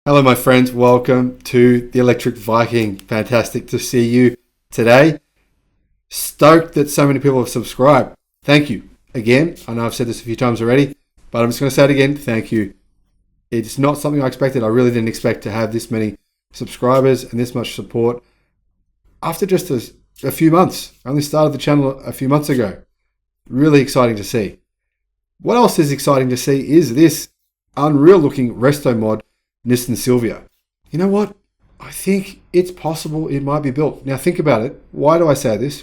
Hello, my friends. Welcome to the Electric Viking. Fantastic to see you today. Stoked that so many people have subscribed. Thank you. Again, I know I've said this a few times already, but I'm just going to say it again. Thank you. It's not something I expected. I really didn't expect to have this many subscribers and this much support after just a few months. I only started the channel a few months ago. Really exciting to see. What else is exciting to see is this unreal looking resto mod Nissan Silvia. You know what? I think it's possible it might be built. Now think about it. Why do I say this?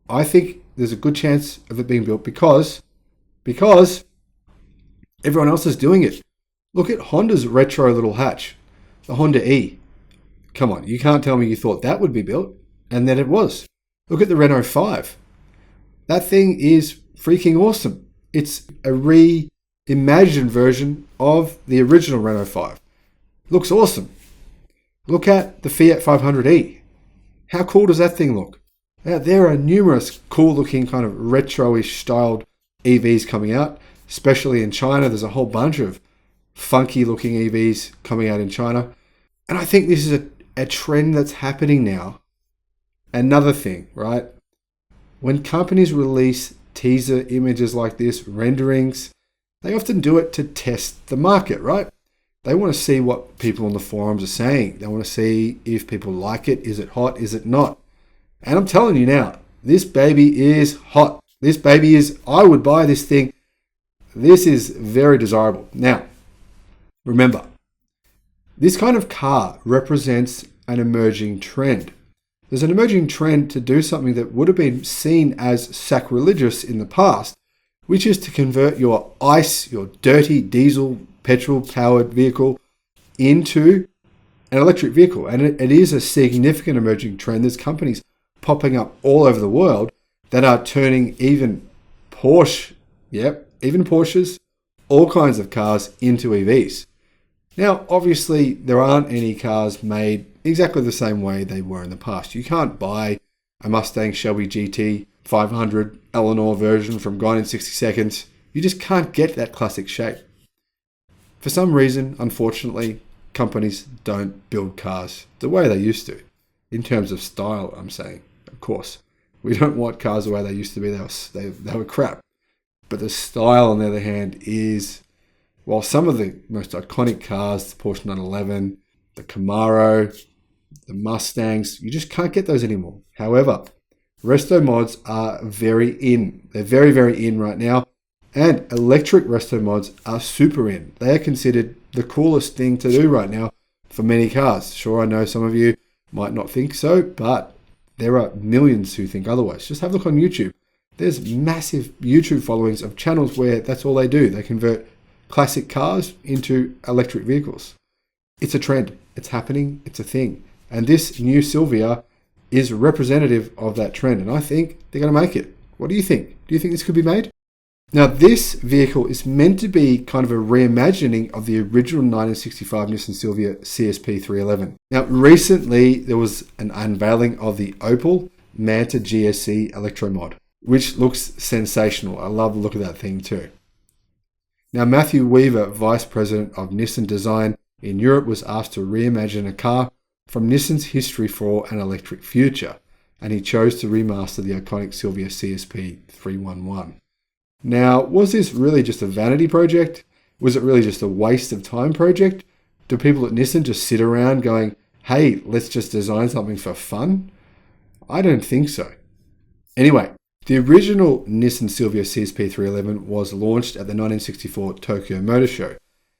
I think there's a good chance of it being built because everyone else is doing it. Look at Honda's retro little hatch, the Honda E. Come on, you can't tell me you thought that would be built, and then it was. Look at the Renault 5. That thing is freaking awesome. It's a reimagined version of the original Renault 5. Looks awesome. Look at the Fiat 500e. How cool does that thing look? Now, there are numerous cool looking kind of retro-ish styled EVs coming out, especially in China. There's a whole bunch of funky looking EVs coming out in China. And I think this is a trend that's happening now. Another thing, right? When companies release teaser images like this, renderings, they often do it to test the market, right? They want to see what people on the forums are saying. They want to see if people like it. Is it hot? Is it not? And I'm telling you now, this baby is hot. This baby is, I would buy this thing. This is very desirable. Now, remember, this kind of car represents an emerging trend. There's an emerging trend to do something that would have been seen as sacrilegious in the past, which is to convert your ICE, your dirty diesel, petrol-powered vehicle into an electric vehicle. And it is a significant emerging trend. There's companies popping up all over the world that are turning even Porsches, all kinds of cars into EVs. Now, obviously, there aren't any cars made exactly the same way they were in the past. You can't buy a Mustang Shelby GT 500 Eleanor version from Gone in 60 Seconds. You just can't get that classic shape. For some reason, unfortunately, companies don't build cars the way they used to. In terms of style, I'm saying. Of course, we don't want cars the way they used to be. They were crap. But the style, on the other hand, is, while some of the most iconic cars, the Porsche 911, the Camaro, the Mustangs, you just can't get those anymore. However, resto mods are very in. They're very, very in right now. And electric resto mods are super in. They are considered the coolest thing to do right now for many cars. Sure, I know some of you might not think so, but there are millions who think otherwise. Just have a look on YouTube. There's massive YouTube followings of channels where that's all they do. They convert classic cars into electric vehicles. It's a trend. It's happening. It's a thing. And this new Silvia is representative of that trend. And I think they're going to make it. What do you think? Do you think this could be made? Now, this vehicle is meant to be kind of a reimagining of the original 1965 Nissan Silvia CSP 311. Now, recently, there was an unveiling of the Opel Manta GSC Electro mod, which looks sensational. I love the look of that thing too. Now, Matthew Weaver, Vice President of Nissan Design in Europe, was asked to reimagine a car from Nissan's history for an electric future, and he chose to remaster the iconic Silvia CSP 311. Now, was this really just a vanity project? Was it really just a waste of time project? Do people at Nissan just sit around going, hey, let's just design something for fun? I don't think so. Anyway, the original Nissan Silvia CSP 311 was launched at the 1964 Tokyo Motor Show.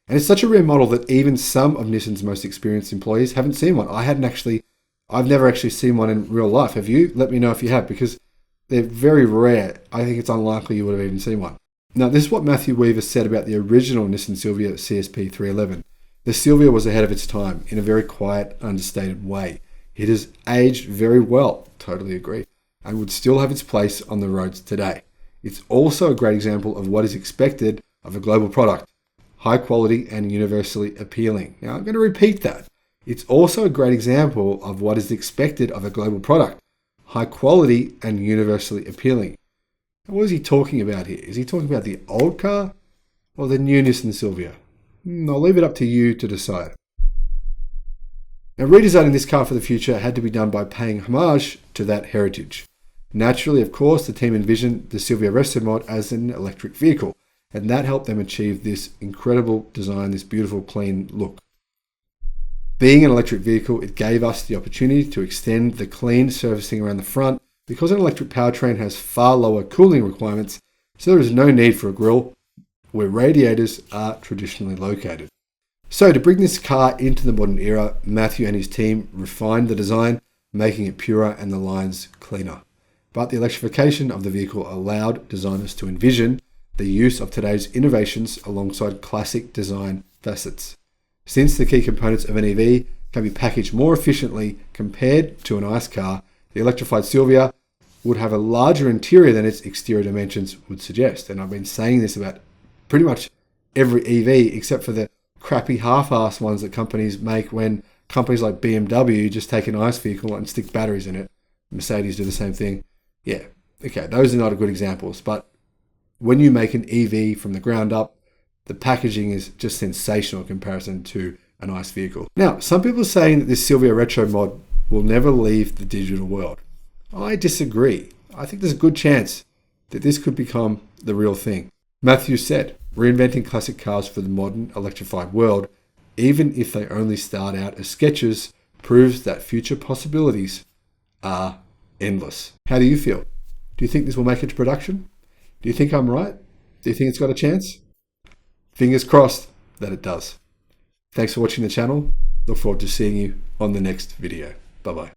And it's such a rare model that even some of Nissan's most experienced employees haven't seen one. I've never actually seen one in real life. Have you? Let me know if you have, because they're very rare. I think it's unlikely you would have even seen one. Now, this is what Matthew Weaver said about the original Nissan Silvia CSP 311. The Silvia was ahead of its time in a very quiet, understated way. It has aged very well, totally agree, and would still have its place on the roads today. It's also a great example of what is expected of a global product. High quality and universally appealing. Now, I'm going to repeat that. It's also a great example of what is expected of a global product. High quality and universally appealing. What is he talking about here? Is he talking about the old car or the new Nissan Silvia? I'll leave it up to you to decide. Now, redesigning this car for the future had to be done by paying homage to that heritage. Naturally, of course, the team envisioned the Silvia Retro mod as an electric vehicle, and that helped them achieve this incredible design, this beautiful, clean look. Being an electric vehicle, it gave us the opportunity to extend the clean surfacing around the front because an electric powertrain has far lower cooling requirements, so there is no need for a grille where radiators are traditionally located. So to bring this car into the modern era, Matthew and his team refined the design, making it purer and the lines cleaner. But the electrification of the vehicle allowed designers to envision the use of today's innovations alongside classic design facets. Since the key components of an EV can be packaged more efficiently compared to an ICE car, the electrified Silvia would have a larger interior than its exterior dimensions would suggest. And I've been saying this about pretty much every EV except for the crappy half-assed ones that companies make when companies like BMW just take an ICE vehicle and stick batteries in it. Mercedes do the same thing. Yeah, okay, those are not good examples. But when you make an EV from the ground up, the packaging is just sensational in comparison to an ICE vehicle. Now, some people are saying that this Silvia Retro mod will never leave the digital world. I disagree. I think there's a good chance that this could become the real thing. Matthew said, reinventing classic cars for the modern electrified world, even if they only start out as sketches, proves that future possibilities are endless. How do you feel? Do you think this will make it to production? Do you think I'm right? Do you think it's got a chance? Fingers crossed that it does. Thanks for watching the channel. Look forward to seeing you on the next video. Bye-bye.